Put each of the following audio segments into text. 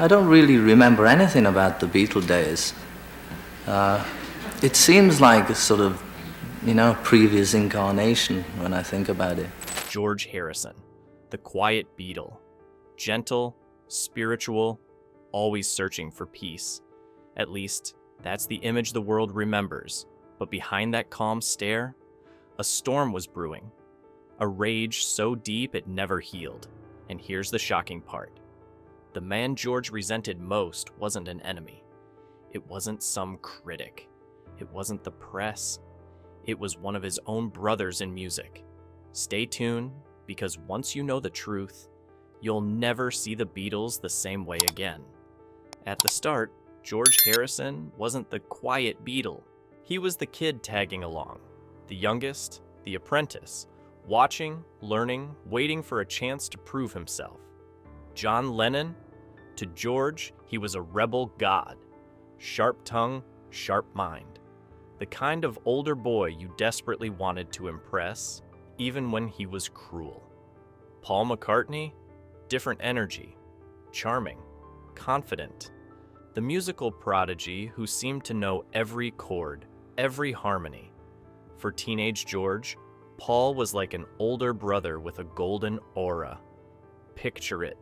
I don't really remember anything about the Beatle days. It seems like a sort of, previous incarnation when I think about it. George Harrison, the quiet Beatle. Gentle, spiritual, always searching for peace. At least, that's the image the world remembers. But behind that calm stare, a storm was brewing. A rage so deep it never healed. And here's the shocking part. The man George resented most wasn't an enemy. It wasn't some critic. It wasn't the press. It was one of his own brothers in music. Stay tuned, because once you know the truth, you'll never see the Beatles the same way again. At the start, George Harrison wasn't the quiet Beatle. He was the kid tagging along, the youngest, the apprentice, watching, learning, waiting for a chance to prove himself. John Lennon, to George, he was a rebel god. Sharp tongue, sharp mind. The kind of older boy you desperately wanted to impress, even when he was cruel. Paul McCartney, different energy, charming, confident. The musical prodigy who seemed to know every chord, every harmony. For teenage George, Paul was like an older brother with a golden aura. Picture it.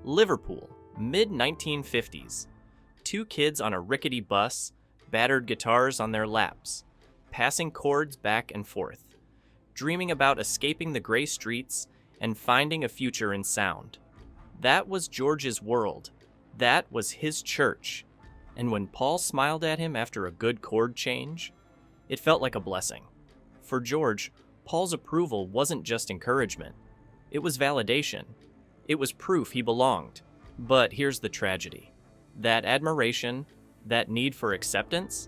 Liverpool, mid-1950s. 2 kids on a rickety bus, battered guitars on their laps, passing chords back and forth, dreaming about escaping the gray streets and finding a future in sound. That was George's world. That was his church. And when Paul smiled at him after a good chord change, it felt like a blessing. For George, Paul's approval wasn't just encouragement. It was validation. It was proof he belonged. But here's the tragedy. That admiration, that need for acceptance,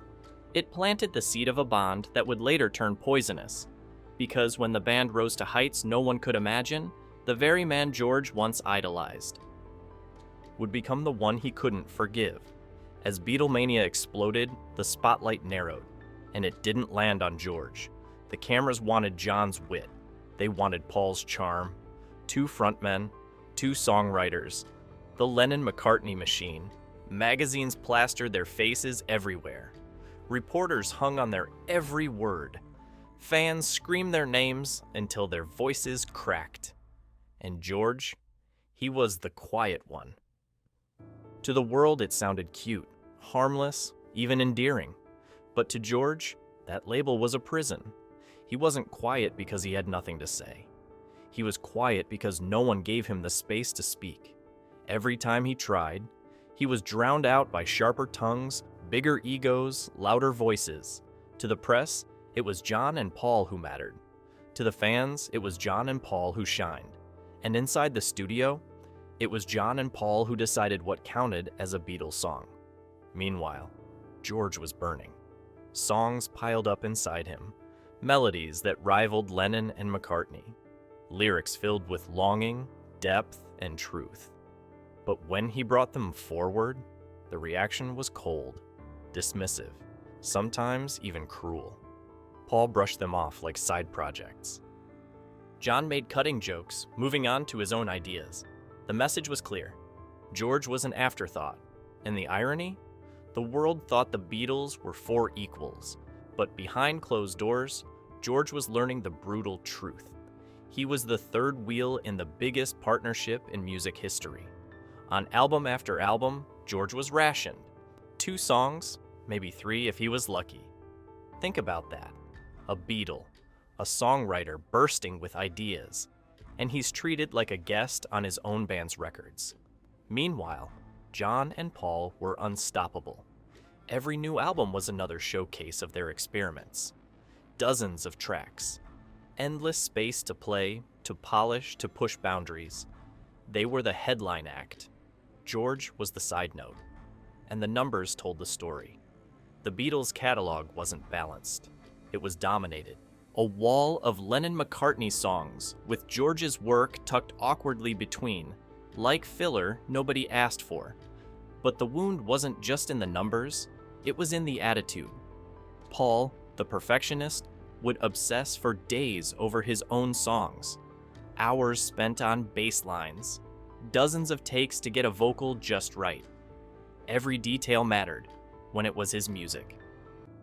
it planted the seed of a bond that would later turn poisonous. Because when the band rose to heights no one could imagine, the very man George once idolized would become the one he couldn't forgive. As Beatlemania exploded, the spotlight narrowed, and it didn't land on George. The cameras wanted John's wit. They wanted Paul's charm. 2 frontmen, 2 songwriters. The Lennon-McCartney machine. Magazines plastered their faces everywhere. Reporters hung on their every word. Fans screamed their names until their voices cracked. And George, he was the quiet one. To the world it sounded cute, harmless, even endearing. But to George, that label was a prison. He wasn't quiet because he had nothing to say. He was quiet because no one gave him the space to speak. Every time he tried, he was drowned out by sharper tongues, bigger egos, louder voices. To the press, it was John and Paul who mattered. To the fans, it was John and Paul who shined. And inside the studio, it was John and Paul who decided what counted as a Beatles song. Meanwhile, George was burning. Songs piled up inside him, melodies that rivaled Lennon and McCartney, lyrics filled with longing, depth, and truth. But when he brought them forward, the reaction was cold, dismissive, sometimes even cruel. Paul brushed them off like side projects. John made cutting jokes, moving on to his own ideas. The message was clear. George was an afterthought. And the irony? The world thought the Beatles were 4 equals. But behind closed doors, George was learning the brutal truth. He was the third wheel in the biggest partnership in music history. On album after album, George was rationed. 2 songs, maybe 3 if he was lucky. Think about that. A Beatle, a songwriter bursting with ideas, and he's treated like a guest on his own band's records. Meanwhile, John and Paul were unstoppable. Every new album was another showcase of their experiments. Dozens of tracks. Endless space to play, to polish, to push boundaries. They were the headline act. George was the side note. And the numbers told the story. The Beatles' catalog wasn't balanced. It was dominated. A wall of Lennon-McCartney songs, with George's work tucked awkwardly between, like filler nobody asked for. But the wound wasn't just in the numbers, it was in the attitude. Paul, the perfectionist, would obsess for days over his own songs. Hours spent on bass lines, dozens of takes to get a vocal just right. Every detail mattered when it was his music.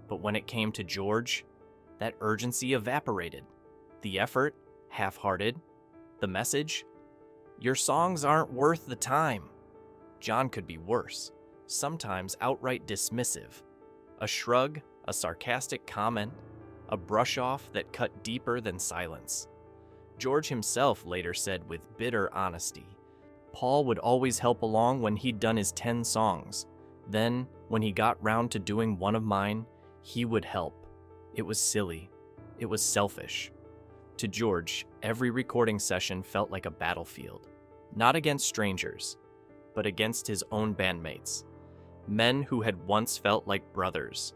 But when it came to George, that urgency evaporated. The effort, half-hearted. The message, your songs aren't worth the time. John could be worse, sometimes outright dismissive. A shrug, a sarcastic comment, a brush-off that cut deeper than silence. George himself later said with bitter honesty, Paul would always help along when he'd done his 10 songs. Then, when he got round to doing one of mine, he would help. It was silly. It was selfish. To George, every recording session felt like a battlefield. Not against strangers, but against his own bandmates. Men who had once felt like brothers.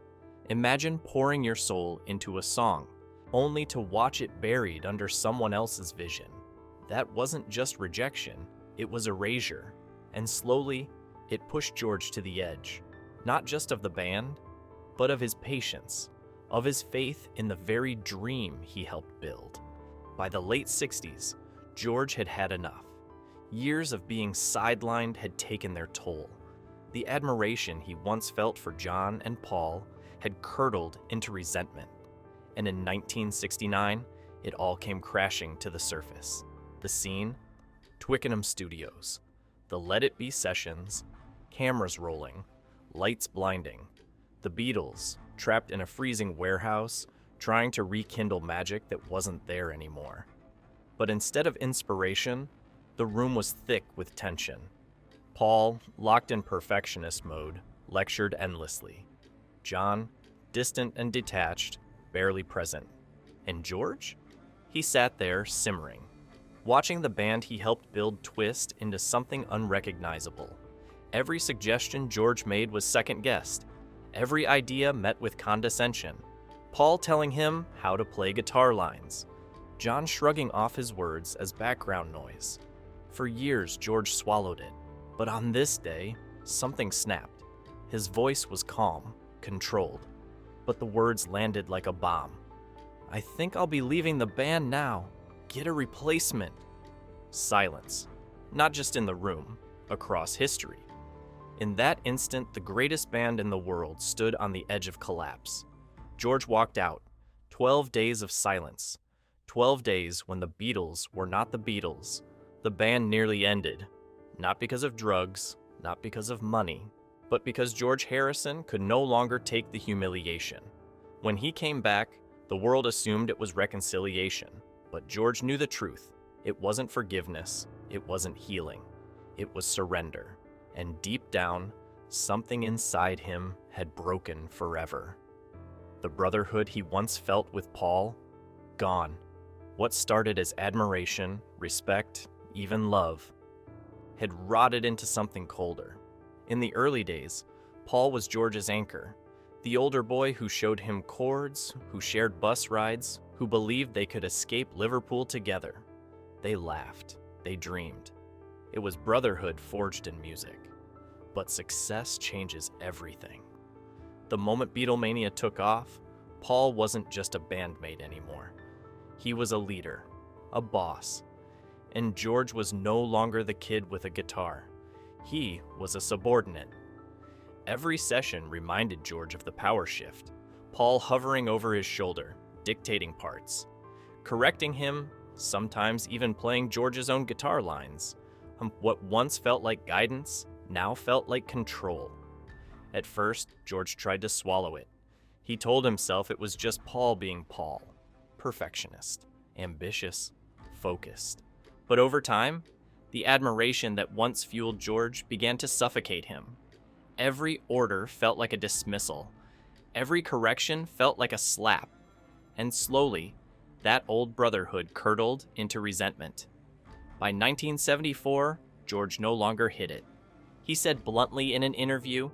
Imagine pouring your soul into a song, only to watch it buried under someone else's vision. That wasn't just rejection, it was erasure. And slowly, it pushed George to the edge. Not just of the band, but of his patience, of his faith in the very dream he helped build. By the late 60s, George had had enough. Years of being sidelined had taken their toll. The admiration he once felt for John and Paul had curdled into resentment. And in 1969, it all came crashing to the surface. The scene? Twickenham Studios. The Let It Be sessions, cameras rolling, lights blinding. The Beatles, trapped in a freezing warehouse, trying to rekindle magic that wasn't there anymore. But instead of inspiration, the room was thick with tension. Paul, locked in perfectionist mode, lectured endlessly. John, distant and detached, barely present. And George? He sat there, simmering, watching the band he helped build twist into something unrecognizable. Every suggestion George made was second-guessed. Every idea met with condescension. Paul telling him how to play guitar lines. John shrugging off his words as background noise. For years, George swallowed it. But on this day, something snapped. His voice was calm, controlled. But the words landed like a bomb. I think I'll be leaving the band now. Get a replacement. Silence. Not just in the room, across history. In that instant, the greatest band in the world stood on the edge of collapse. George walked out. 12 days of silence. 12 days when the Beatles were not the Beatles. The band nearly ended. Not because of drugs, not because of money, but because George Harrison could no longer take the humiliation. When he came back, the world assumed it was reconciliation. But George knew the truth. It wasn't forgiveness. It wasn't healing. It was surrender. And deep down, something inside him had broken forever. The brotherhood he once felt with Paul, gone. What started as admiration, respect, even love, had rotted into something colder. In the early days, Paul was George's anchor, the older boy who showed him chords, who shared bus rides, who believed they could escape Liverpool together. They laughed, they dreamed. It was brotherhood forged in music. But success changes everything. The moment Beatlemania took off, Paul wasn't just a bandmate anymore. He was a leader, a boss. And George was no longer the kid with a guitar. He was a subordinate. Every session reminded George of the power shift. Paul hovering over his shoulder, dictating parts, correcting him, sometimes even playing George's own guitar lines. What once felt like guidance now felt like control. At first, George tried to swallow it. He told himself it was just Paul being Paul. Perfectionist, ambitious, focused. But over time, the admiration that once fueled George began to suffocate him. Every order felt like a dismissal. Every correction felt like a slap. And slowly, that old brotherhood curdled into resentment. By 1974, George no longer hid it. He said bluntly in an interview,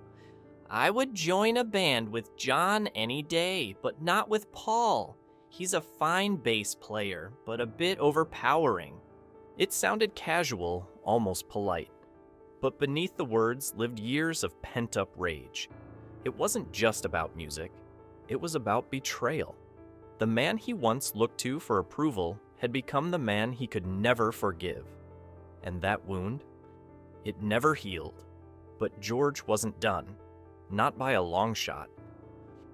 I would join a band with John any day, but not with Paul. He's a fine bass player, but a bit overpowering. It sounded casual, almost polite. But beneath the words lived years of pent-up rage. It wasn't just about music. It was about betrayal. The man he once looked to for approval had become the man he could never forgive. And that wound, It never healed. But George wasn't done. Not by a long shot.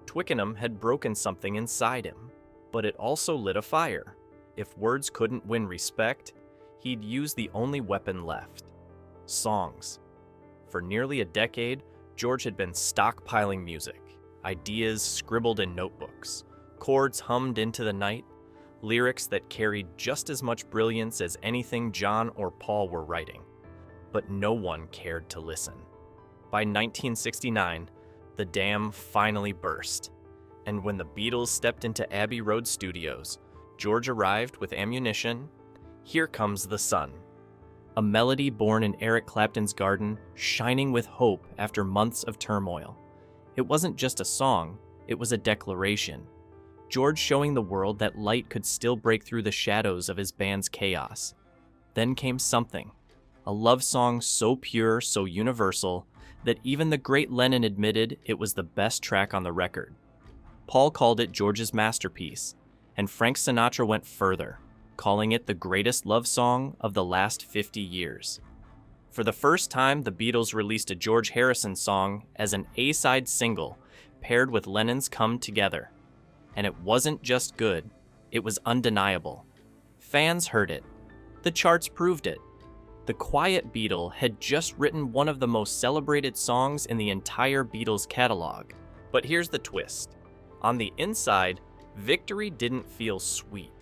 Twickenham had broken something inside him, but it also lit a fire. If words couldn't win respect, he'd use the only weapon left: songs. For nearly a decade, George had been stockpiling music, ideas scribbled in notebooks, chords hummed into the night, lyrics that carried just as much brilliance as anything John or Paul were writing. But no one cared to listen. By 1969, the dam finally burst, and when the Beatles stepped into Abbey Road Studios, George arrived with ammunition. Here Comes the Sun, a melody born in Eric Clapton's garden, shining with hope after months of turmoil. It wasn't just a song, it was a declaration. George showing the world that light could still break through the shadows of his band's chaos. Then came Something, a love song so pure, so universal, that even the great Lennon admitted it was the best track on the record. Paul called it George's masterpiece, and Frank Sinatra went further, calling it the greatest love song of the last 50 years. For the first time, the Beatles released a George Harrison song as an A-side single, paired with Lennon's Come Together. And it wasn't just good, it was undeniable. Fans heard it. The charts proved it. The Quiet Beatle had just written one of the most celebrated songs in the entire Beatles catalog. But here's the twist. On the inside, victory didn't feel sweet.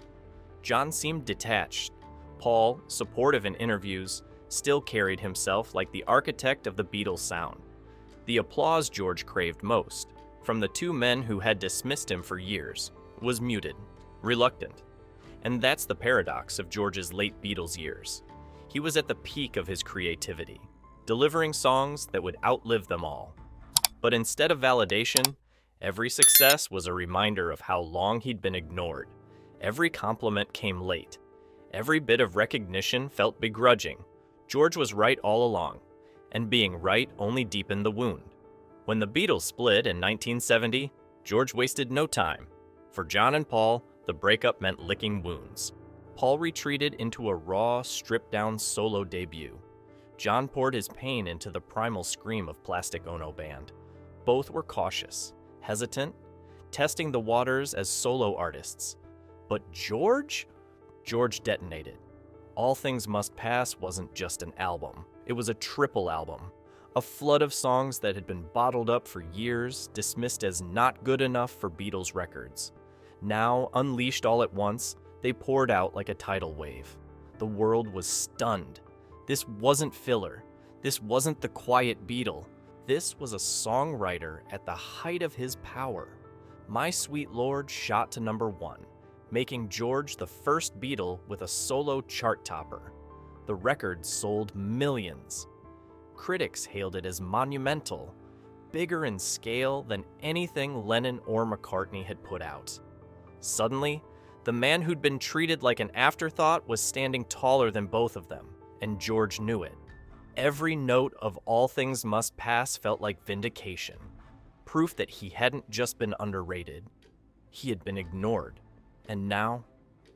John seemed detached. Paul, supportive in interviews, still carried himself like the architect of the Beatles sound. The applause George craved most, from the two men who had dismissed him for years, was muted, reluctant. And that's the paradox of George's late Beatles years. He was at the peak of his creativity, delivering songs that would outlive them all. But instead of validation, every success was a reminder of how long he'd been ignored. Every compliment came late. Every bit of recognition felt begrudging. George was right all along, and being right only deepened the wound. When the Beatles split in 1970, George wasted no time. For John and Paul, the breakup meant licking wounds. Paul retreated into a raw, stripped-down solo debut. John poured his pain into the primal scream of Plastic Ono Band. Both were cautious, hesitant, testing the waters as solo artists. But George detonated. All Things Must Pass wasn't just an album. It was a triple album. A flood of songs that had been bottled up for years, dismissed as not good enough for Beatles records. Now, unleashed all at once, they poured out like a tidal wave. The world was stunned. This wasn't filler. This wasn't the Quiet Beatle. This was a songwriter at the height of his power. My Sweet Lord shot to #1, making George the first Beatle with a solo chart topper. The record sold millions. Critics hailed it as monumental, bigger in scale than anything Lennon or McCartney had put out. Suddenly, the man who'd been treated like an afterthought was standing taller than both of them, and George knew it. Every note of All Things Must Pass felt like vindication, proof that he hadn't just been underrated, he had been ignored, and now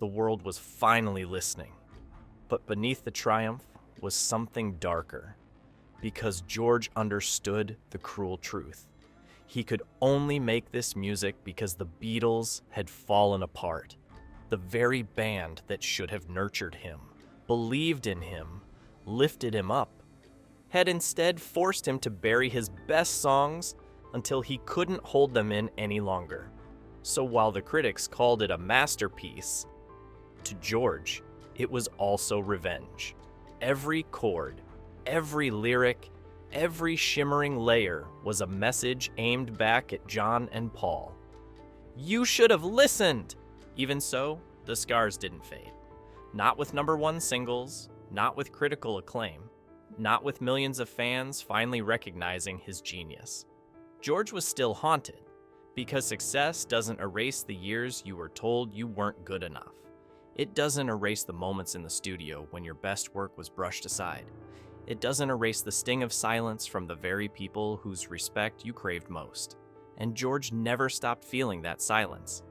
the world was finally listening. But beneath the triumph was something darker, because George understood the cruel truth. He could only make this music because the Beatles had fallen apart. The very band that should have nurtured him, believed in him, lifted him up, had instead forced him to bury his best songs until he couldn't hold them in any longer. So while the critics called it a masterpiece, to George, it was also revenge. Every chord, every lyric, every shimmering layer was a message aimed back at John and Paul. You should have listened! Even so, the scars didn't fade. Not with #1 singles, not with critical acclaim, not with millions of fans finally recognizing his genius. George was still haunted, because success doesn't erase the years you were told you weren't good enough. It doesn't erase the moments in the studio when your best work was brushed aside. It doesn't erase the sting of silence from the very people whose respect you craved most. And George never stopped feeling that silence.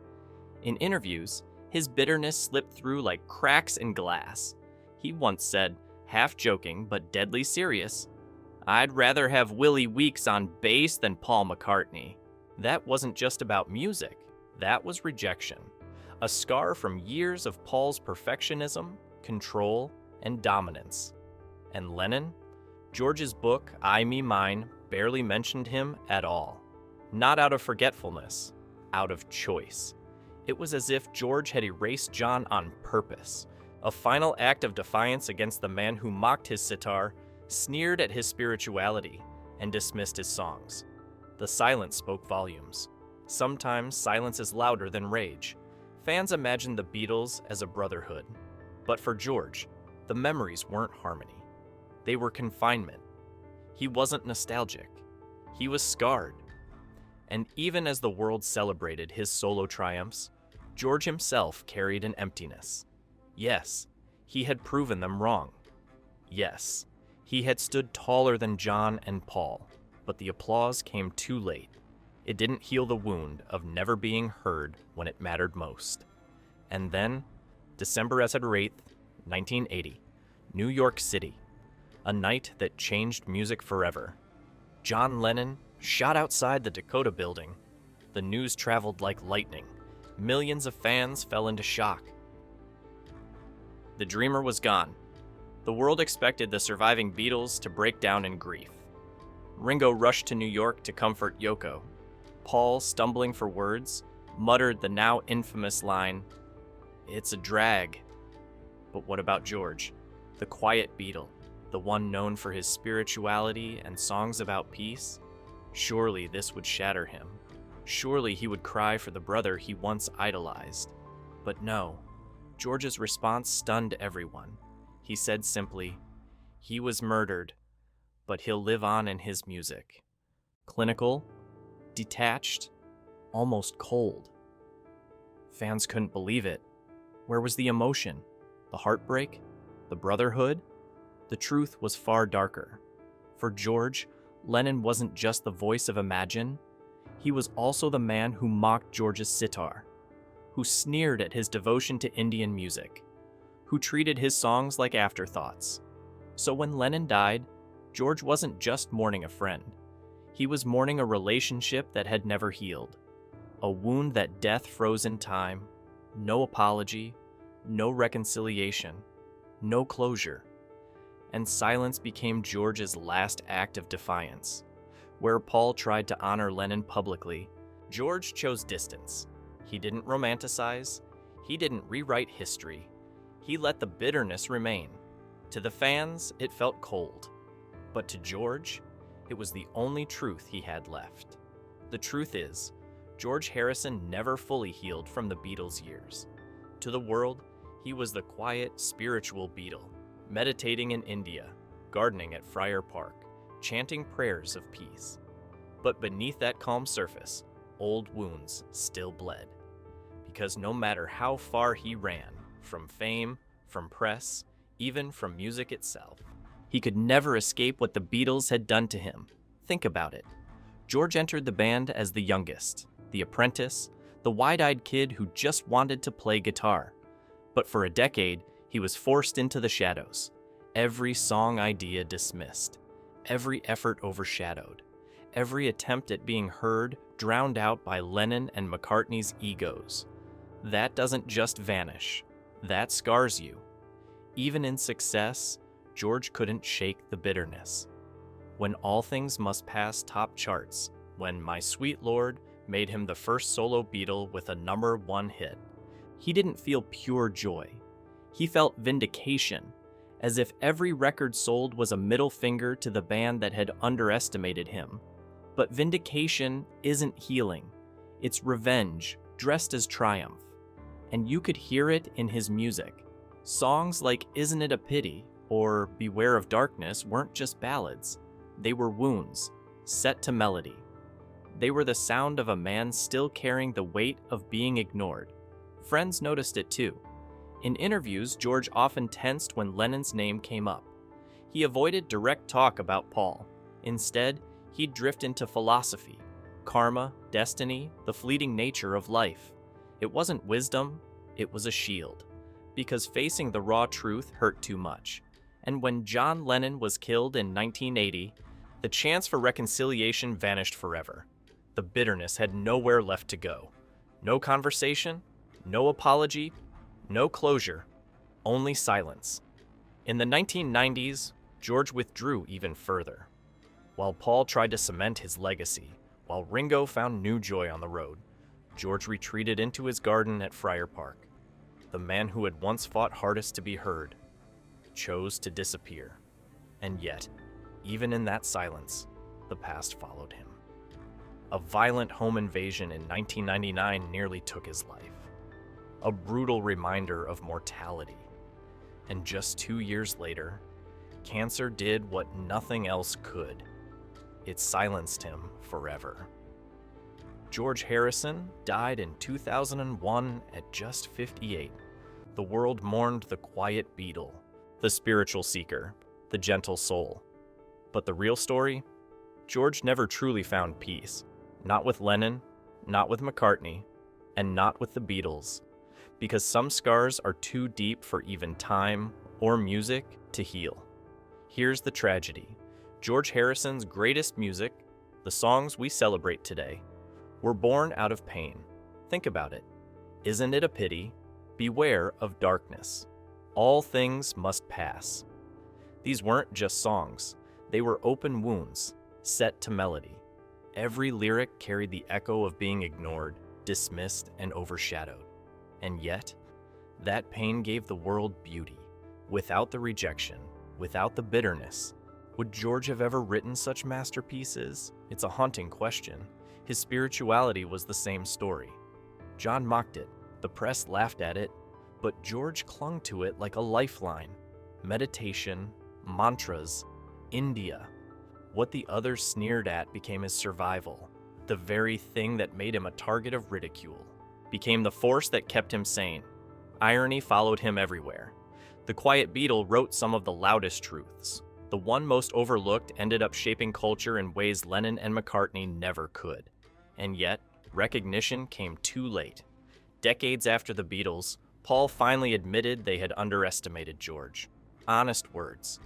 In interviews, his bitterness slipped through like cracks in glass. He once said, half joking but deadly serious, "I'd rather have Willie Weeks on bass than Paul McCartney." That wasn't just about music, that was rejection. A scar from years of Paul's perfectionism, control, and dominance. And Lennon? George's book, I, Me, Mine, barely mentioned him at all. Not out of forgetfulness, out of choice. It was as if George had erased John on purpose, a final act of defiance against the man who mocked his sitar, sneered at his spirituality, and dismissed his songs. The silence spoke volumes. Sometimes silence is louder than rage. Fans imagined the Beatles as a brotherhood. But for George, the memories weren't harmony. They were confinement. He wasn't nostalgic. He was scarred. And even as the world celebrated his solo triumphs, George himself carried an emptiness. Yes, he had proven them wrong. Yes, he had stood taller than John and Paul, but the applause came too late. It didn't heal the wound of never being heard when it mattered most. And then, December 8th, 1980, New York City, a night that changed music forever. John Lennon shot outside the Dakota Building. The news traveled like lightning. Millions of fans fell into shock. The dreamer was gone. The world expected the surviving Beatles to break down in grief. Ringo rushed to New York to comfort Yoko. Paul, stumbling for words, muttered the now infamous line, "It's a drag." But what about George, the quiet Beatle, the one known for his spirituality and songs about peace? Surely this would shatter him. Surely he would cry for the brother he once idolized. But no, George's response stunned everyone. He said simply, "He was murdered, but he'll live on in his music." Clinical, detached, almost cold. Fans couldn't believe it. Where was the emotion? The heartbreak? The brotherhood? The truth was far darker. For George, Lennon wasn't just the voice of Imagine. He was also the man who mocked George's sitar, who sneered at his devotion to Indian music, who treated his songs like afterthoughts. So when Lennon died, George wasn't just mourning a friend. He was mourning a relationship that had never healed, a wound that death froze in time, no apology, no reconciliation, no closure. And silence became George's last act of defiance. Where Paul tried to honor Lennon publicly, George chose distance. He didn't romanticize. He didn't rewrite history. He let the bitterness remain. To the fans, it felt cold. But to George, it was the only truth he had left. The truth is, George Harrison never fully healed from the Beatles' years. To the world, he was the quiet, spiritual Beatle, meditating in India, gardening at Friar Park, chanting prayers of peace. But beneath that calm surface, old wounds still bled. Because no matter how far he ran, from fame, from press, even from music itself, he could never escape what the Beatles had done to him. Think about it. George entered the band as the youngest, the apprentice, the wide-eyed kid who just wanted to play guitar. But for a decade, he was forced into the shadows. Every song idea dismissed. Every effort overshadowed. Every attempt at being heard drowned out by Lennon and McCartney's egos. That doesn't just vanish. That scars you. Even in success, George couldn't shake the bitterness. When All Things Must Pass top charts, when My Sweet Lord made him the first solo Beatle with a #1 hit, he didn't feel pure joy. He felt vindication, as if every record sold was a middle finger to the band that had underestimated him. But vindication isn't healing. It's revenge, dressed as triumph. And you could hear it in his music. Songs like Isn't It a Pity or Beware of Darkness weren't just ballads. They were wounds, set to melody. They were the sound of a man still carrying the weight of being ignored. Friends noticed it too. In interviews, George often tensed when Lennon's name came up. He avoided direct talk about Paul. Instead, he'd drift into philosophy, karma, destiny, the fleeting nature of life. It wasn't wisdom, it was a shield. Because facing the raw truth hurt too much. And when John Lennon was killed in 1980, the chance for reconciliation vanished forever. The bitterness had nowhere left to go. No conversation, no apology, no closure, only silence. In the 1990s, George withdrew even further. While Paul tried to cement his legacy, while Ringo found new joy on the road, George retreated into his garden at Friar Park. The man who had once fought hardest to be heard chose to disappear. And yet, even in that silence, the past followed him. A violent home invasion in 1999 nearly took his life. A brutal reminder of mortality. And just 2 years later, cancer did what nothing else could. It silenced him forever. George Harrison died in 2001 at just 58. The world mourned the quiet Beatle, the spiritual seeker, the gentle soul. But the real story? George never truly found peace. Not with Lennon, not with McCartney, and not with the Beatles. Because some scars are too deep for even time or music to heal. Here's the tragedy. George Harrison's greatest music, the songs we celebrate today, were born out of pain. Think about it. Isn't it a pity? Beware of darkness. All things must pass. These weren't just songs. They were open wounds, set to melody. Every lyric carried the echo of being ignored, dismissed, and overshadowed. And yet, that pain gave the world beauty. Without the rejection, without the bitterness, would George have ever written such masterpieces? It's a haunting question. His spirituality was the same story. John mocked it, the press laughed at it, but George clung to it like a lifeline. Meditation, mantras, India. What the others sneered at became his survival. The very thing that made him a target of ridicule became the force that kept him sane. Irony followed him everywhere. The Quiet Beatle wrote some of the loudest truths. The one most overlooked ended up shaping culture in ways Lennon and McCartney never could. And yet, recognition came too late. Decades after the Beatles, Paul finally admitted they had underestimated George. Honest words.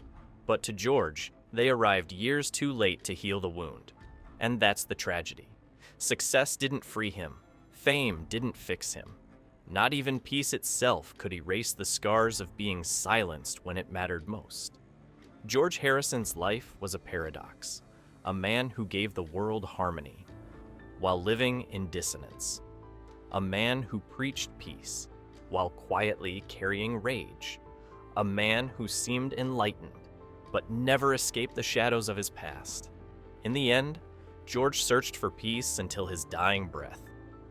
But to George, they arrived years too late to heal the wound. And that's the tragedy. Success didn't free him. Fame didn't fix him. Not even peace itself could erase the scars of being silenced when it mattered most. George Harrison's life was a paradox, a man who gave the world harmony, while living in dissonance. A man who preached peace, while quietly carrying rage. A man who seemed enlightened, but never escaped the shadows of his past. In the end, George searched for peace until his dying breath.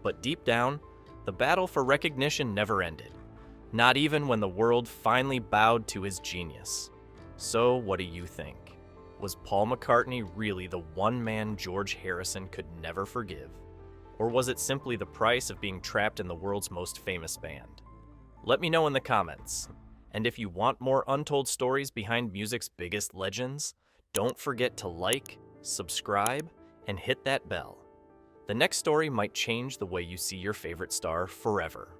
But deep down, the battle for recognition never ended, not even when the world finally bowed to his genius. So what do you think? Was Paul McCartney really the one man George Harrison could never forgive? Or was it simply the price of being trapped in the world's most famous band? Let me know in the comments. And if you want more untold stories behind music's biggest legends, don't forget to like, subscribe, and hit that bell. The next story might change the way you see your favorite star forever.